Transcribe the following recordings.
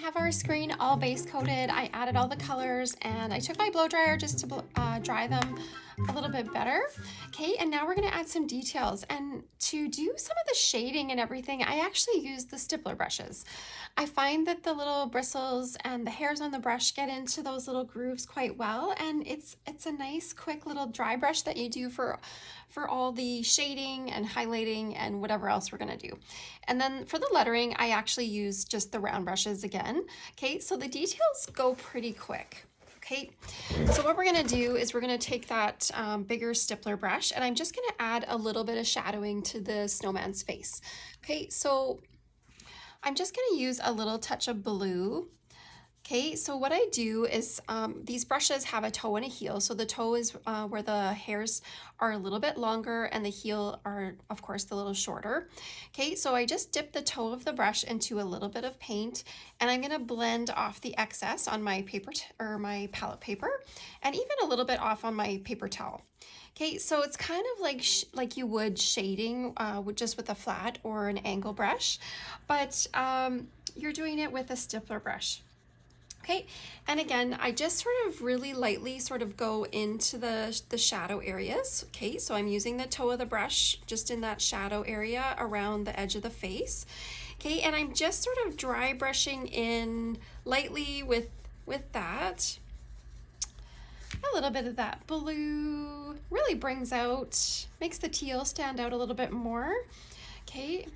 have our screen all base coated. I added all the colors and I took my blow dryer just to dry them a little bit better. Okay, and now we're gonna add some details. And to do some of the shading and everything, I actually use the stippler brushes. I find that the little bristles and the hairs on the brush get into those little grooves quite well, and it's a nice quick little dry brush that you do for all the shading and highlighting and whatever else we're gonna do. And then for the lettering, I actually use just the round brushes again. Okay, so the details go pretty quick. Okay, so what we're gonna do is we're gonna take that bigger stippler brush and I'm just gonna add a little bit of shadowing to the snowman's face. Okay, so I'm just gonna use a little touch of blue. Okay, so what I do is these brushes have a toe and a heel. So the toe is where the hairs are a little bit longer and the heel are, of course, a little shorter. Okay, so I just dip the toe of the brush into a little bit of paint and I'm gonna blend off the excess on my paper or my palette paper and even a little bit off on my paper towel. Okay, so it's kind of like you would shading just with a flat or an angle brush, but you're doing it with a stippler brush. Okay, and again, I just sort of really lightly sort of go into the shadow areas. Okay, so I'm using the toe of the brush just in that shadow area around the edge of the face. Okay, and I'm just sort of dry brushing in lightly with that. A little bit of that blue really brings out, makes the teal stand out a little bit more. Okay,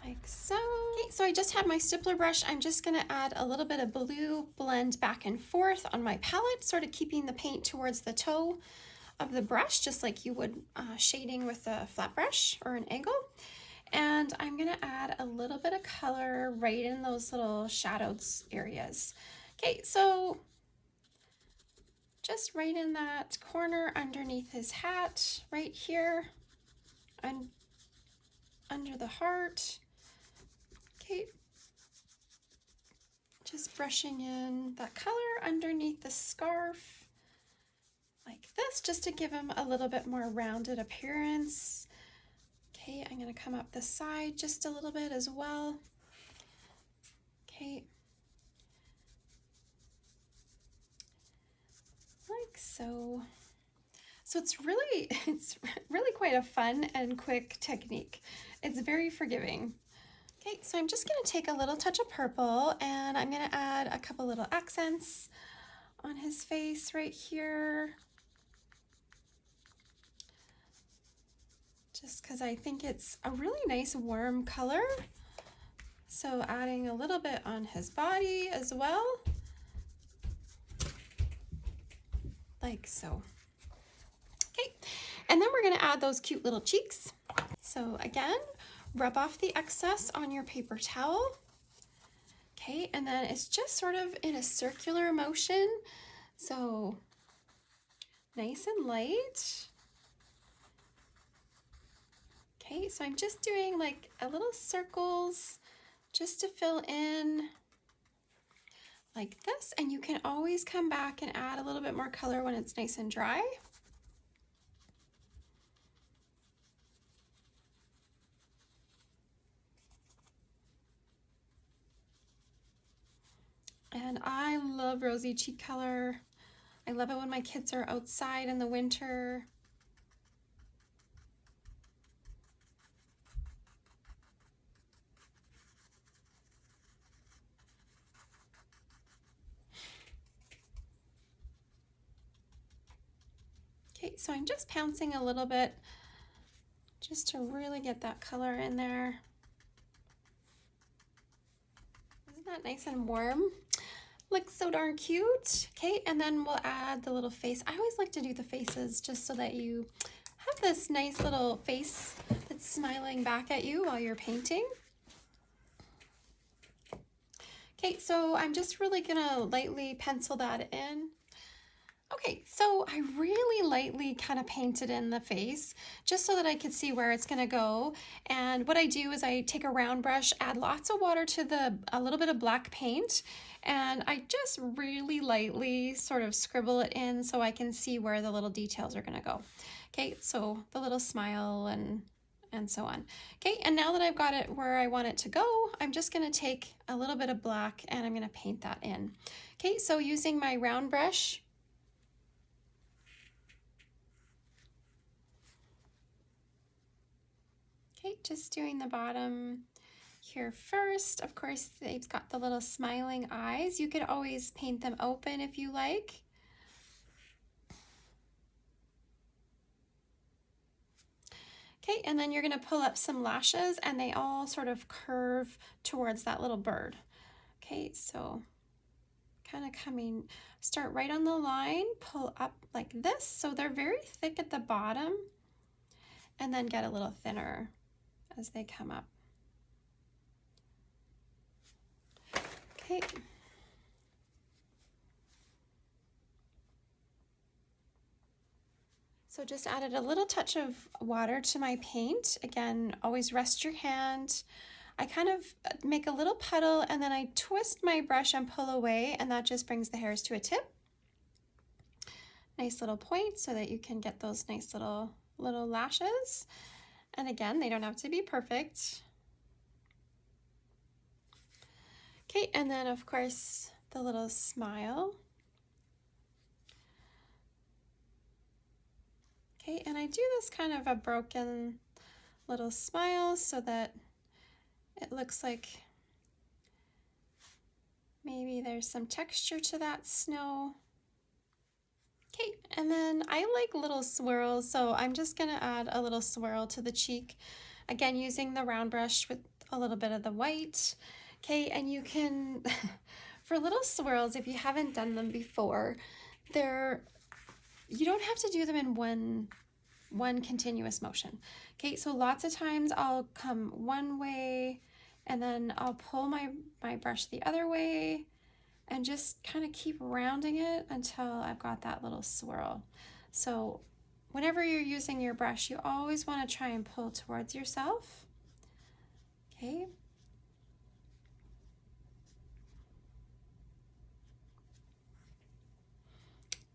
like so. Okay, so I just had my stippler brush. I'm just gonna add a little bit of blue, blend back and forth on my palette, sort of keeping the paint towards the toe of the brush, just like you would shading with a flat brush or an angle. And I'm gonna add a little bit of color right in those little shadowed areas. Okay, so just right in that corner underneath his hat, right here, and under the heart. Okay, just brushing in that color underneath the scarf like this, just to give him a little bit more rounded appearance. Okay, I'm gonna come up the side just a little bit as well. Okay, like so. So it's really quite a fun and quick technique. It's very forgiving. Okay, so I'm just gonna take a little touch of purple and I'm gonna add a couple little accents on his face right here. Just because I think it's a really nice warm color. So adding a little bit on his body as well. Like so. Okay, and then we're gonna add those cute little cheeks. So again, rub off the excess on your paper towel. Okay, and then it's just sort of in a circular motion. So nice and light. Okay, so I'm just doing like a little circles just to fill in like this. And you can always come back and add a little bit more color when it's nice and dry. And I love rosy cheek color. I love it when my kids are outside in the winter. Okay, so I'm just pouncing a little bit just to really get that color in there. Isn't that nice and warm? Looks so darn cute. Okay, and then we'll add the little face. I always like to do the faces just so that you have this nice little face that's smiling back at you while you're painting. Okay, so I'm just really gonna lightly pencil that in. Okay, so I really lightly kind of painted in the face just so that I could see where it's gonna go. And what I do is I take a round brush, add lots of water to a little bit of black paint, and I just really lightly sort of scribble it in so I can see where the little details are gonna go. Okay, so the little smile and and so on. Okay, and now that I've got it where I want it to go, I'm just gonna take a little bit of black and I'm gonna paint that in. Okay, so using my round brush, okay, just doing the bottom here first. Of course, they've got the little smiling eyes. You could always paint them open if you like. Okay, and then you're gonna pull up some lashes and they all sort of curve towards that little bird. Okay, so kind of start right on the line, pull up like this. So they're very thick at the bottom and then get a little thinner as they come up. Okay. So just added a little touch of water to my paint. Again, always rest your hand. I kind of make a little puddle and then I twist my brush and pull away, and that just brings the hairs to a tip. Nice little point so that you can get those nice little lashes. And again, they don't have to be perfect. Okay, and then of course the little smile. Okay, and I do this kind of a broken little smile so that it looks like maybe there's some texture to that snow. Okay, and then I like little swirls, so I'm just gonna add a little swirl to the cheek. Again, using the round brush with a little bit of the white. Okay, and you can, for little swirls, if you haven't done them before, you don't have to do them in one continuous motion. Okay, so lots of times I'll come one way and then I'll pull my brush the other way and just kind of keep rounding it until I've got that little swirl. So whenever you're using your brush, you always want to try and pull towards yourself. Okay.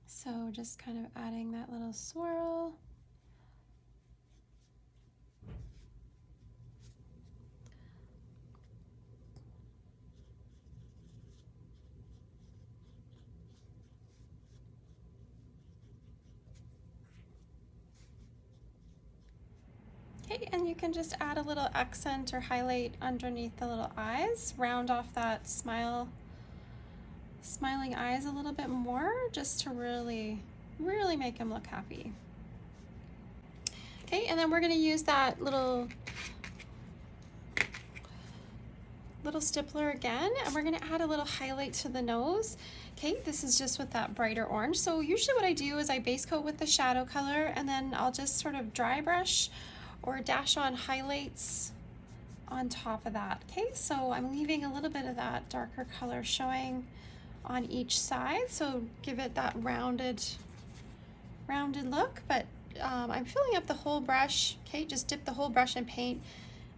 So just kind of adding that little swirl. Okay, and you can just add a little accent or highlight underneath the little eyes, round off that smiling eyes a little bit more, just to really make them look happy. Okay, and then we're gonna use that little stippler again, and we're gonna add a little highlight to the nose. Okay, this is just with that brighter orange. So usually what I do is I base coat with the shadow color, and then I'll just sort of dry brush or dash on highlights on top of that. Okay, so I'm leaving a little bit of that darker color showing on each side, so give it that rounded look, but I'm filling up the whole brush. Okay, just dip the whole brush in paint,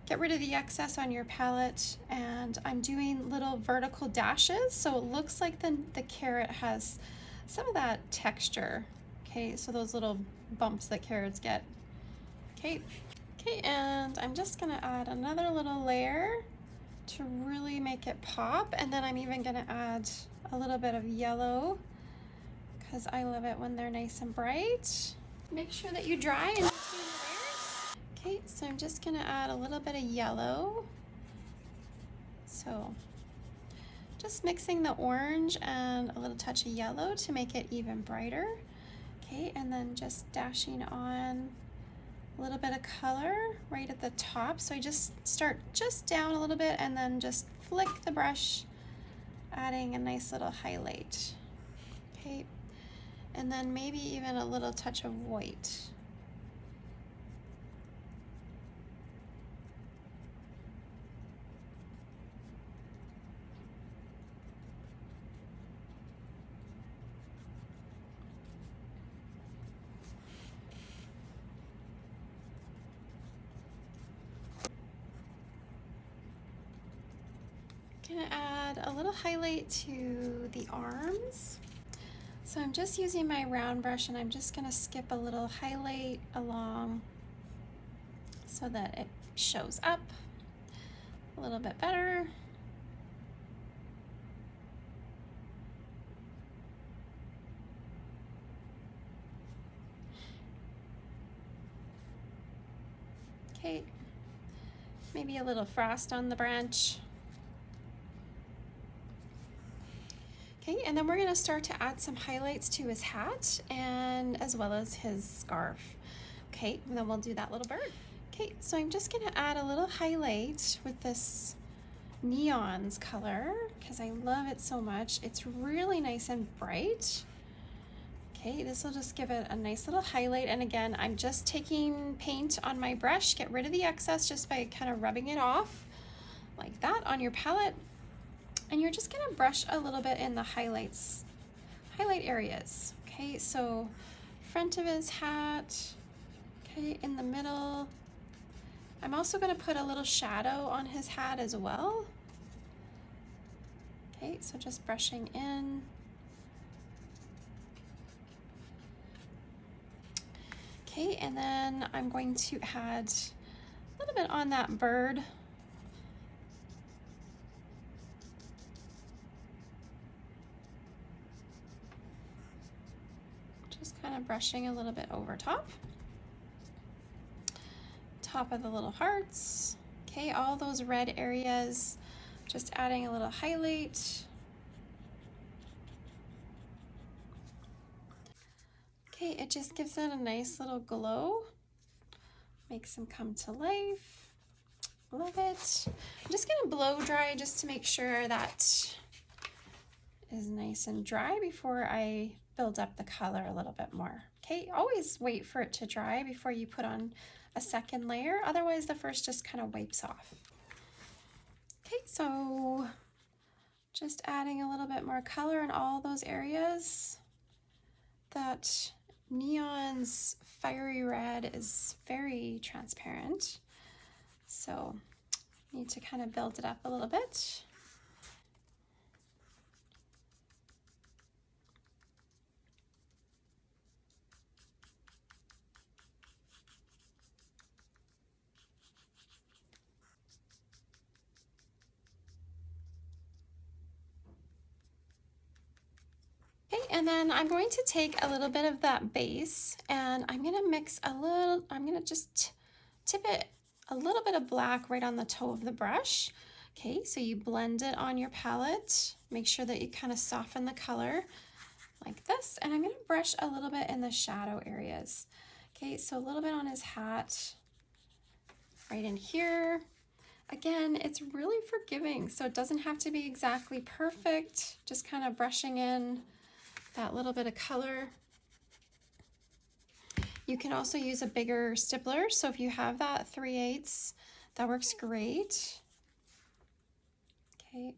get rid of the excess on your palette, and I'm doing little vertical dashes so it looks like the carrot has some of that texture. Okay, so those little bumps that carrots get. Okay, and I'm just gonna add another little layer to really make it pop, and then I'm even gonna add a little bit of yellow because I love it when they're nice and bright. Make sure that you dry in between the layers. Okay, so I'm just gonna add a little bit of yellow. So just mixing the orange and a little touch of yellow to make it even brighter. Okay, and then just dashing on a little bit of color right at the top. So I just start just down a little bit and then just flick the brush, adding a nice little highlight. Okay, and then maybe even a little touch of white. Gonna add a little highlight to the arms. So I'm just using my round brush and I'm just gonna skip a little highlight along so that it shows up a little bit better. Okay, maybe a little frost on the branch. Okay, and then we're gonna start to add some highlights to his hat and as well as his scarf. Okay, and then we'll do that little bird. Okay, so I'm just gonna add a little highlight with this neons color because I love it so much. It's really nice and bright. Okay, this will just give it a nice little highlight. And again, I'm just taking paint on my brush, get rid of the excess just by kind of rubbing it off like that on your palette. And you're just gonna brush a little bit in the highlight areas. Okay, so front of his hat, okay, in the middle. I'm also gonna put a little shadow on his hat as well. Okay, so just brushing in. Okay, and then I'm going to add a little bit on that bird. Just kind of brushing a little bit over top. Top of the little hearts. Okay, all those red areas, just adding a little highlight. Okay, it just gives it a nice little glow. Makes them come to life. Love it. I'm just gonna blow dry just to make sure that is nice and dry before I build up the color a little bit more. Okay, always wait for it to dry before you put on a second layer, otherwise the first just kind of wipes off. Okay, so just adding a little bit more color in all those areas. That neon's fiery red is very transparent, so need to kind of build it up a little bit. Okay, and then I'm going to take a little bit of that base and I'm gonna mix a little, I'm gonna just tip it a little bit of black right on the toe of the brush. Okay, so you blend it on your palette. Make sure that you kind of soften the color like this. And I'm gonna brush a little bit in the shadow areas. Okay, so a little bit on his hat, right in here. Again, it's really forgiving, so it doesn't have to be exactly perfect. Just kind of brushing in that little bit of color. You can also use a bigger stippler, so if you have that 3/8, that works great. Okay.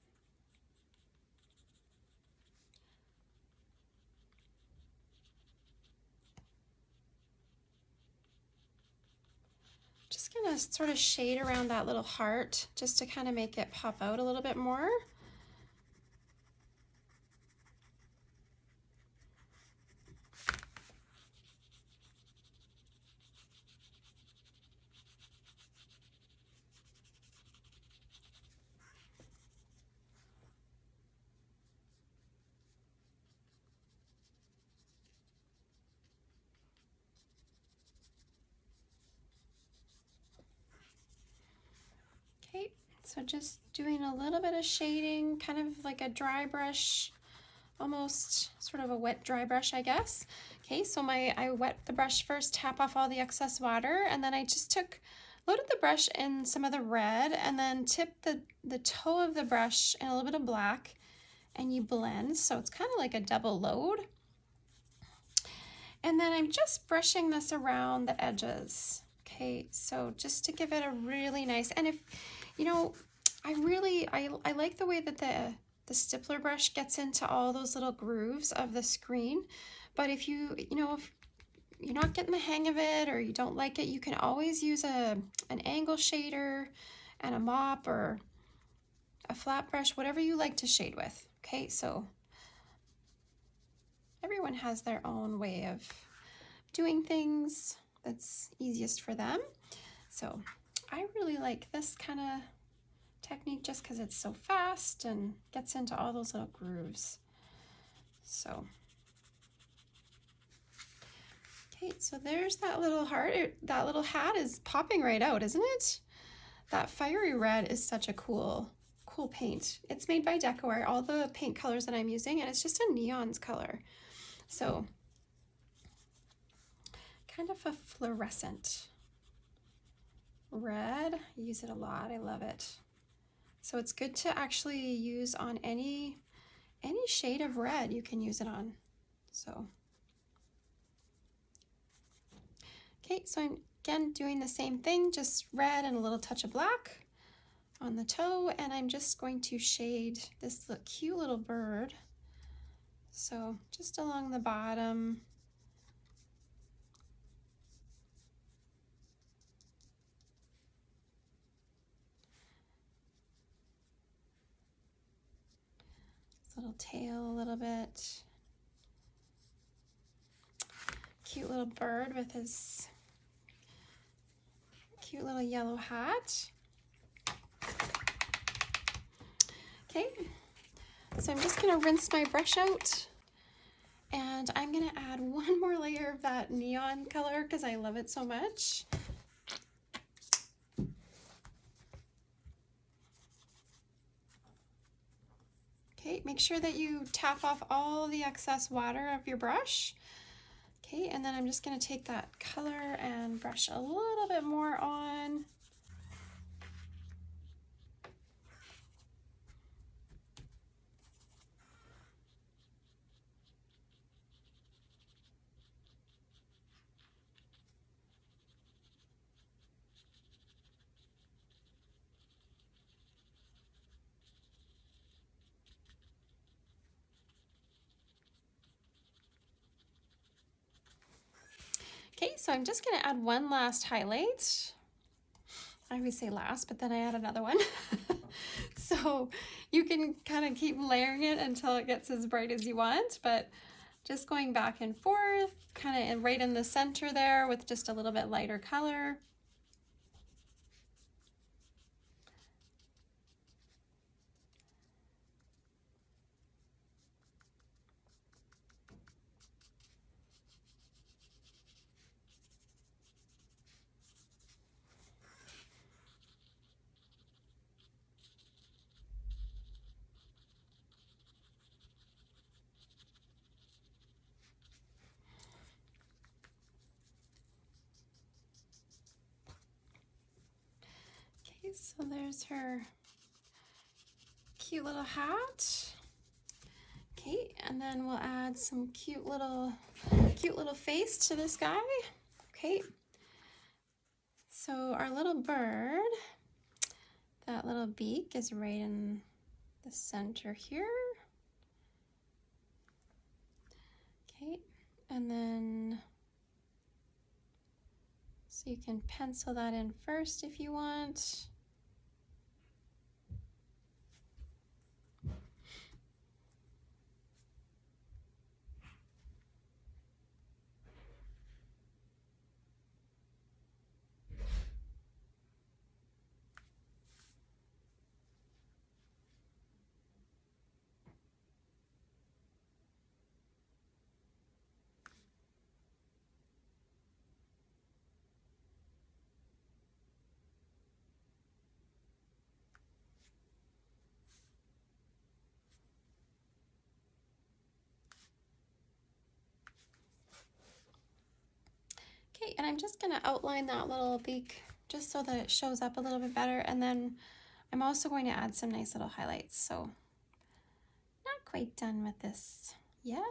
Just gonna sort of shade around that little heart just to kind of make it pop out a little bit more. Okay, so just doing a little bit of shading, kind of like a dry brush, almost sort of a wet dry brush, I guess. Okay, so I wet the brush first, tap off all the excess water, and then I just loaded the brush in some of the red and then tipped the toe of the brush in a little bit of black, and you blend, so it's kind of like a double load. And then I'm just brushing this around the edges. Okay, so just to give it a really nice, and if, you know, I like the way that the stippler brush gets into all those little grooves of the screen, but if if you're not getting the hang of it or you don't like it, you can always use an angle shader and a mop or a flat brush, whatever you like to shade with. Okay, so everyone has their own way of doing things that's easiest for them. So I really like this kind of technique just because it's so fast and gets into all those little grooves. So, okay, so there's that little heart. That little hat is popping right out, isn't it? That fiery red is such a cool paint. It's made by Decaware, all the paint colors that I'm using, and it's just a neons color. So, kind of a fluorescent red. I use it a lot, I love it. So it's good to actually use on any shade of red you can use it on. So, okay, so I'm again doing the same thing, just red and a little touch of black on the toe, and I'm just going to shade this cute little bird. So just along the bottom. This little tail a little bit. Cute little bird with his cute little yellow hat. Okay, so I'm just gonna rinse my brush out, and I'm gonna add one more layer of that neon color because I love it so much. Okay, make sure that you tap off all the excess water of your brush. Okay, and then I'm just gonna take that color and brush a little bit more on. Okay, so I'm just gonna add one last highlight. I always say last, but then I add another one. So you can kind of keep layering it until it gets as bright as you want, but just going back and forth, kind of right in the center there with just a little bit lighter color. Okay, so there's her cute little hat. Okay, and then we'll add some cute little face to this guy. Okay, so our little bird, that little beak is right in the center here. Okay, and then so you can pencil that in first if you want. Okay, and I'm just gonna outline that little beak just so that it shows up a little bit better, and then I'm also going to add some nice little highlights. So not quite done with this yet.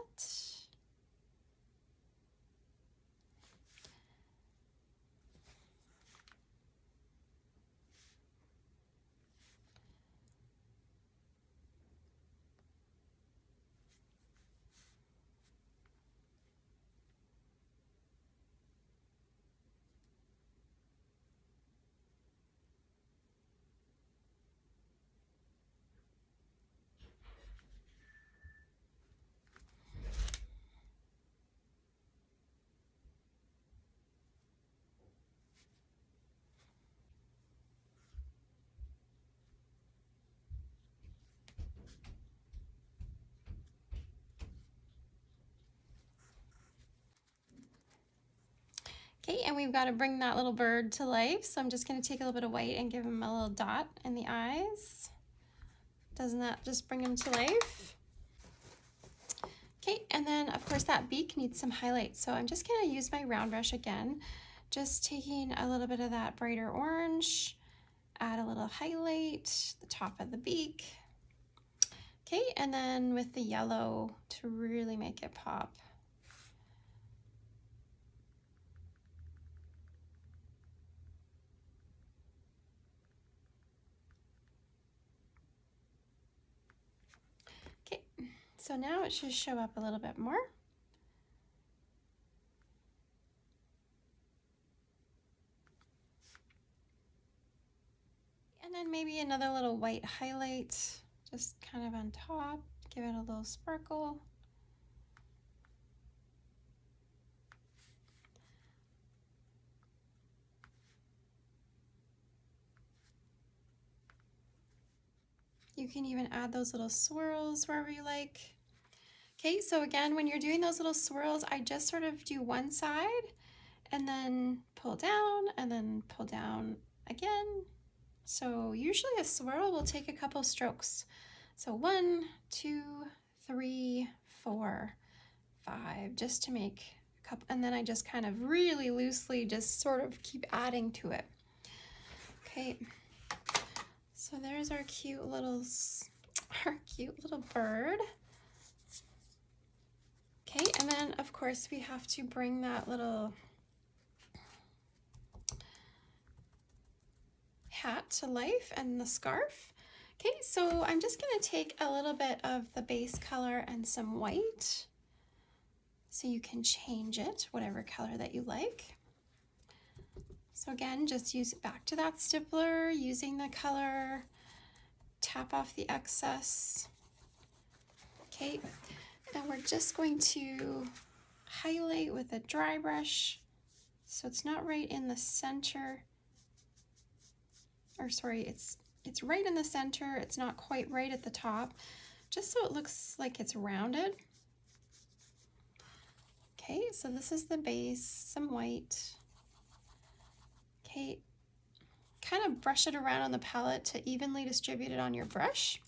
Okay, and we've got to bring that little bird to life. So I'm just going to take a little bit of white and give him a little dot in the eyes. Doesn't that just bring him to life? Okay, and then of course that beak needs some highlights. So I'm just going to use my round brush again, just taking a little bit of that brighter orange, add a little highlight, the top of the beak. Okay, and then with the yellow to really make it pop. Okay, so now it should show up a little bit more. And then maybe another little white highlight, just kind of on top, give it a little sparkle. You can even add those little swirls wherever you like. Okay, so again, when you're doing those little swirls, I just sort of do one side and then pull down and then pull down again. So usually a swirl will take a couple strokes. So 1, 2, 3, 4, 5, just to make a couple, and then I just kind of really loosely just sort of keep adding to it. Okay, so there's our cute little bird. Okay, and then of course we have to bring that little hat to life and the scarf. Okay, so I'm just gonna take a little bit of the base color and some white, so you can change it, whatever color that you like. So again, just use it back to that stippler, using the color, tap off the excess. Okay, and we're just going to highlight with a dry brush, so it's not right in the center, or sorry, it's right in the center, it's not quite right at the top, just so it looks like it's rounded. Okay, so this is the base, some white. Okay, kind of brush it around on the palette to evenly distribute it on your brush.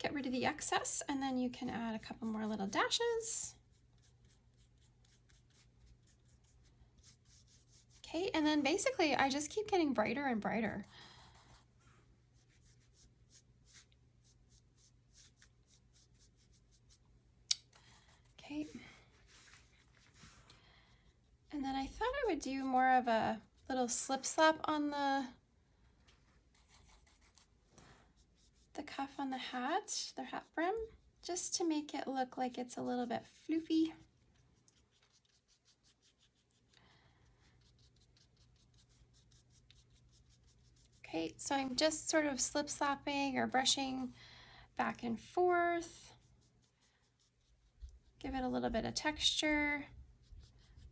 Get rid of the excess, and then you can add a couple more little dashes. Okay, and then basically I just keep getting brighter and brighter. Okay. And then I thought I would do more of a little slip slap on the cuff on the hat brim, just to make it look like it's a little bit floofy. Okay, so I'm just sort of slip slapping or brushing back and forth. Give it a little bit of texture.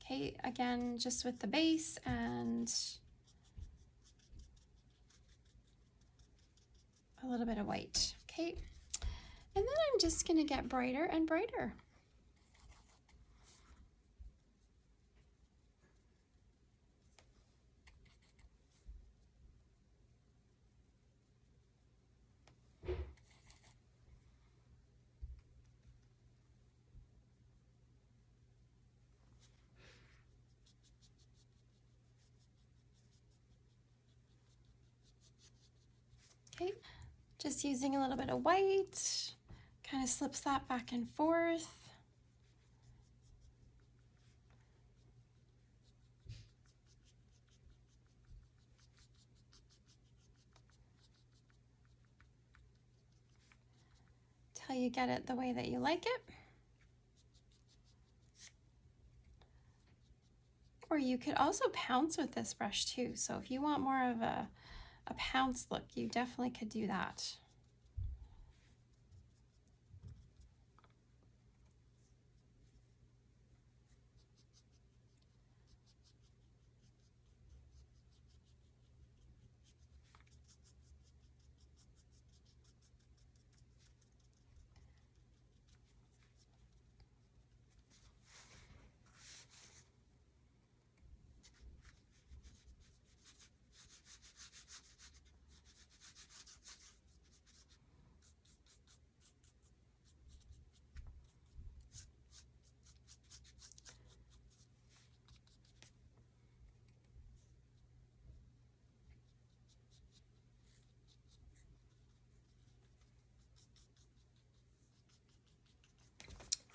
Okay, again, just with the base and a little bit of white. Okay, and then I'm just gonna get brighter and brighter. Okay, just using a little bit of white, kind of slip slap back and forth. Till you get it the way that you like it. Or you could also pounce with this brush too. So if you want more of a pounce look, you definitely could do that.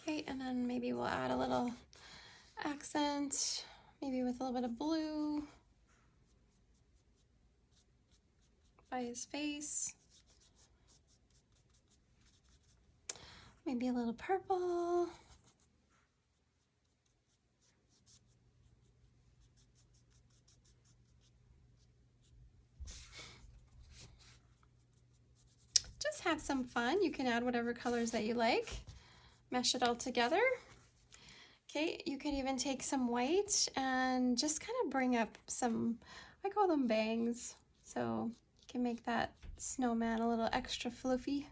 Okay, and then maybe we'll add a little accent, maybe with a little bit of blue by his face. Maybe a little purple. Just have some fun. You can add whatever colors that you like. Mesh it all together. Okay, you could even take some white and just kind of bring up some, I call them bangs. So you can make that snowman a little extra fluffy.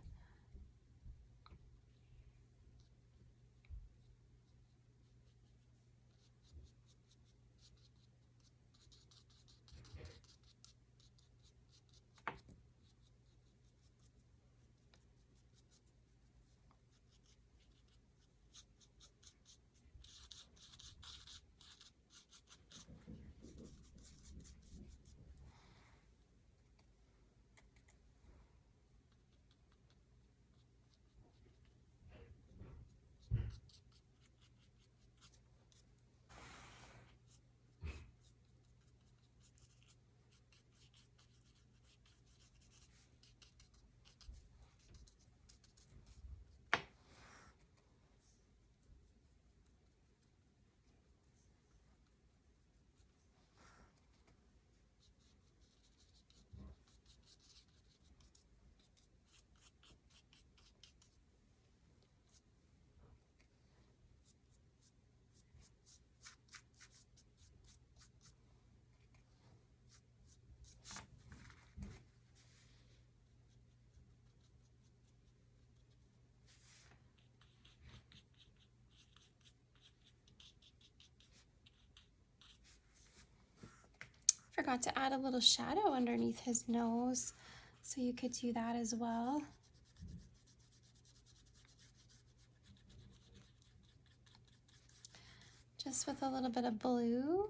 Forgot to add a little shadow underneath his nose, so you could do that as well. Just with a little bit of blue.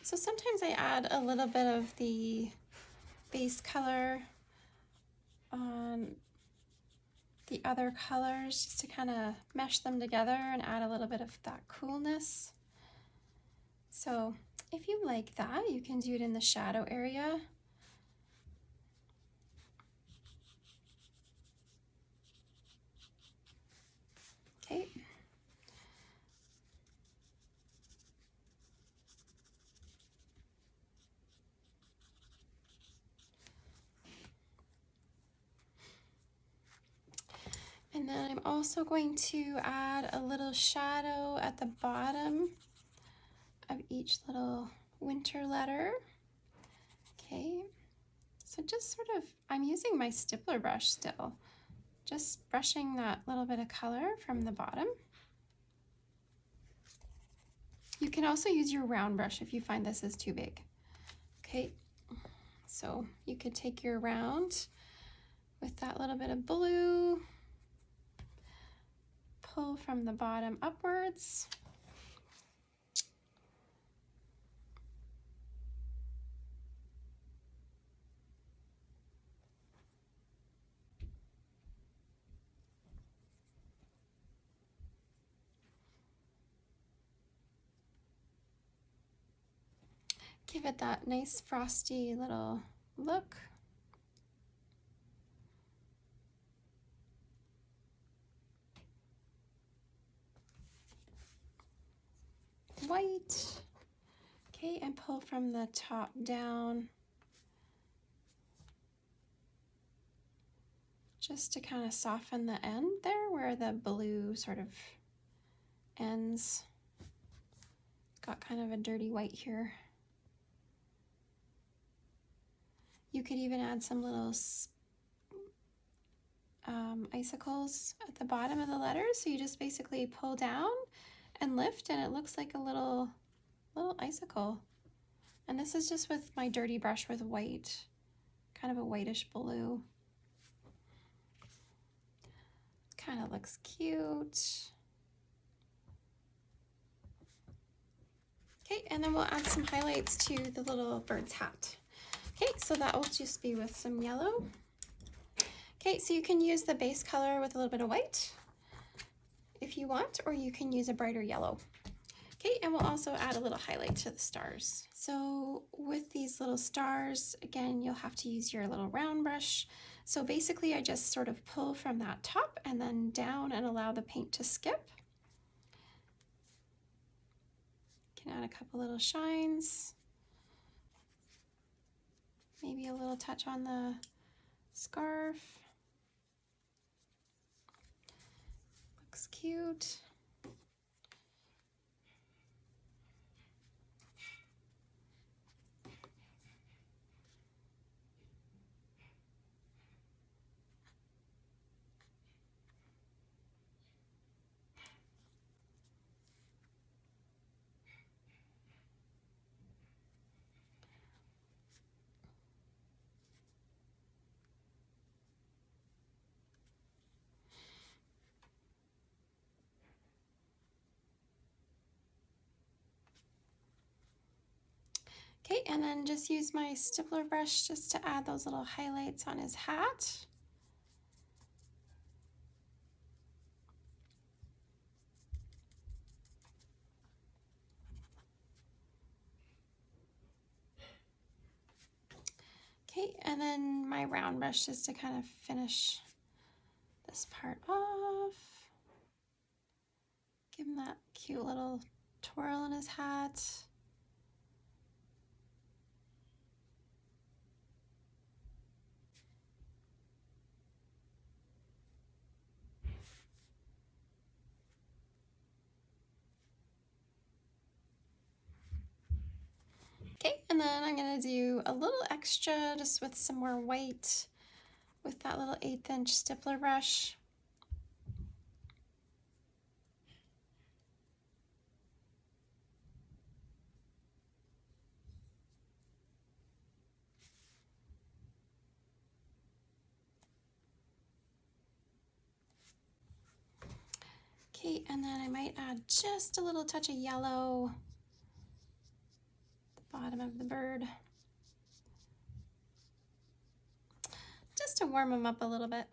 So sometimes I add a little bit of the base color on the other colors just to kind of mesh them together and add a little bit of that coolness. So if you like that, you can do it in the shadow area. Okay. And then I'm also going to add a little shadow at the bottom of each little winter letter. Okay, so just sort of, I'm using my stippler brush still, just brushing that little bit of color from the bottom. You can also use your round brush if you find this is too big. Okay, so you could take your round with that little bit of blue, pull from the bottom upwards. Give it that nice frosty little look. White. Okay, and pull from the top down just to kind of soften the end there where the blue sort of ends. Got kind of a dirty white here. You could even add some little icicles at the bottom of the letters. So you just basically pull down and lift and it looks like a little icicle. And this is just with my dirty brush with white, kind of a whitish blue. Kind of looks cute. Okay, and then we'll add some highlights to the little bird's hat. Okay, so that will just be with some yellow. Okay, so you can use the base color with a little bit of white if you want, or you can use a brighter yellow. Okay, and we'll also add a little highlight to the stars. So with these little stars, again, you'll have to use your little round brush. So basically I just sort of pull from that top and then down and allow the paint to skip. Can add a couple little shines. Maybe a little touch on the scarf. Looks cute. Okay, and then just use my stippler brush just to add those little highlights on his hat. Okay, and then my round brush just to kind of finish this part off. Give him that cute little twirl in his hat. Okay, and then I'm gonna do a little extra just with some more white with that little 1/8 inch stippler brush. Okay, and then I might add just a little touch of yellow at the bottom of the bird. Just to warm them up a little bit.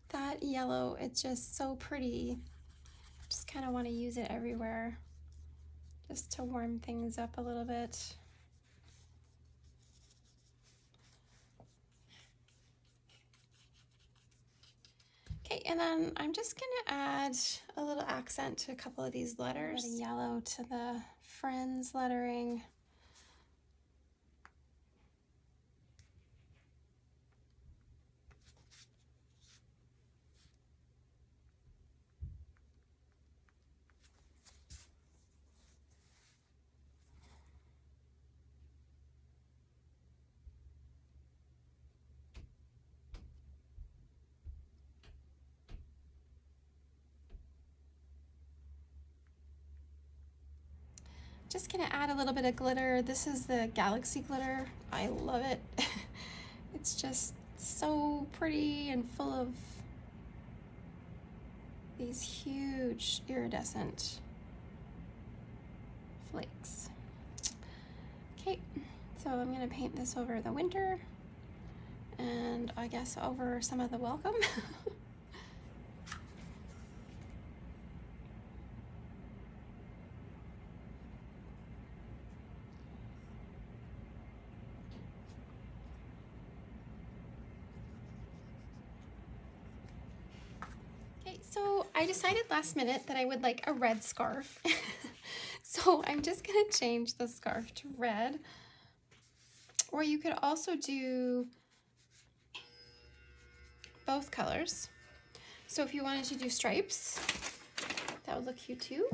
That yellow, it's just so pretty. Just kind of want to use it everywhere just to warm things up a little bit. Okay, and then I'm just gonna add a little accent to a couple of these letters. A yellow to the Friends lettering. Just gonna add a little bit of glitter. This is the Galaxy glitter. I love it. It's just so pretty and full of these huge iridescent flakes. Okay, so I'm gonna paint this over the winter and I guess over some of the welcome. So I decided last minute that I would like a red scarf. So I'm just gonna change the scarf to red. Or you could also do both colors. So if you wanted to do stripes, that would look cute too.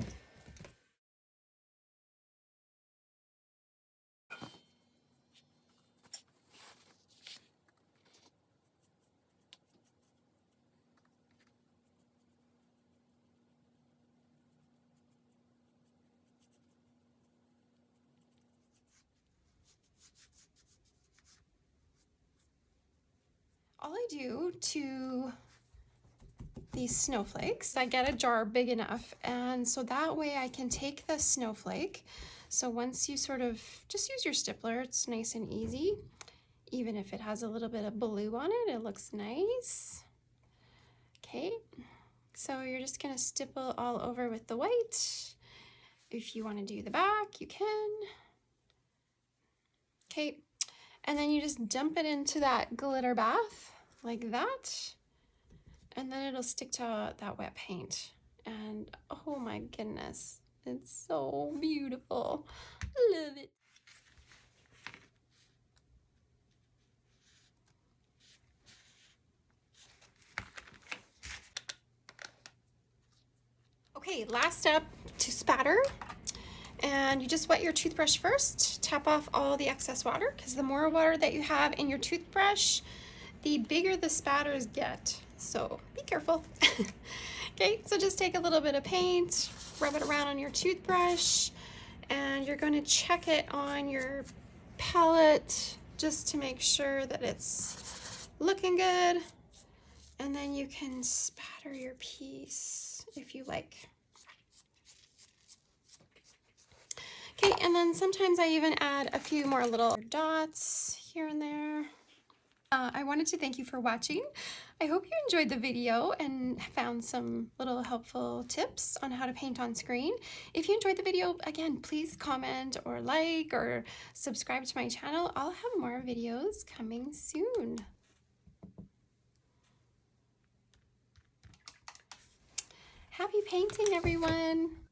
all I do to these snowflakes, I get a jar big enough, and so that way I can take the snowflake. So once you sort of just use your stippler, it's nice and easy. Even if it has a little bit of blue on it, it looks nice. Okay, so you're just gonna stipple all over with the white. If you want to do the back, you can. Okay, and then you just dump it into that glitter bath like that, and then it'll stick to that wet paint. And oh my goodness, it's so beautiful. Love it. Okay, last step to spatter. And you just wet your toothbrush first, tap off all the excess water, because the more water that you have in your toothbrush, the bigger the spatters get. So be careful. Okay, so just take a little bit of paint, rub it around on your toothbrush, and you're going to check it on your palette just to make sure that it's looking good. And then you can spatter your piece if you like. Okay, and then sometimes I even add a few more little dots here and there. I wanted to thank you for watching. I hope you enjoyed the video and found some little helpful tips on how to paint on screen. If you enjoyed the video, again, please comment or like or subscribe to my channel. I'll have more videos coming soon. Happy painting, everyone!